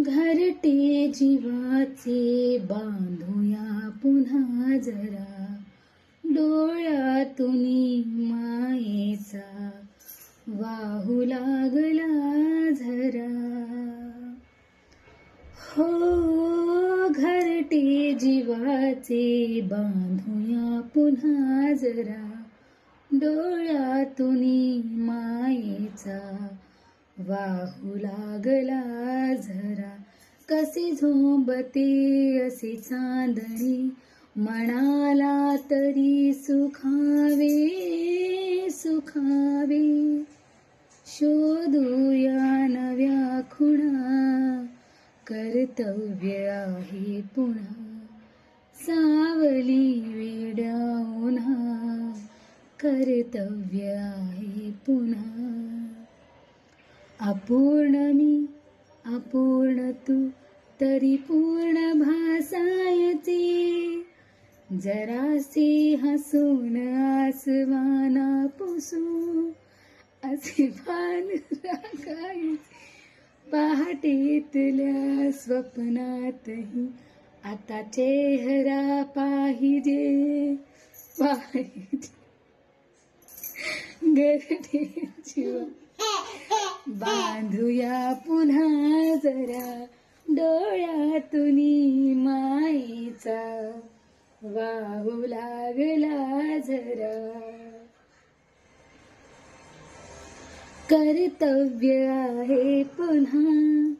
घरटे जीवाचे बांधूया पुन्हा जरा, डोळ्यातून मायेचा वाहू लागला झरा. हो घरटे जीवाचे बांधूया पुन्हा जरा, डोळ्यातून मायेचा वाहू लागला झरा. कसे झोंबते असे चांदणे, मनाला तरी सुखावे सुखावे. शोधूया नव्या खुणा, कर्तव्य आहे पुन्हा. सावली वेड्या उन्हा, कर्तव्य आहे पुन्हा. अपूर्ण मी अपूर्ण तू, तरी पूर्ण भासायचे. जरासे हसून आसमाना पुसू, असे भान राखायचे. पहाटेतल्या स्वप्नातही आता चेहरा पाहिजे पाहिजे. घरटे जीवा बांधूया पुन्हा जरा, डोळ्यातून मायेचा वाहू लागला झरा. कर्तव्य आहे पुन्हा.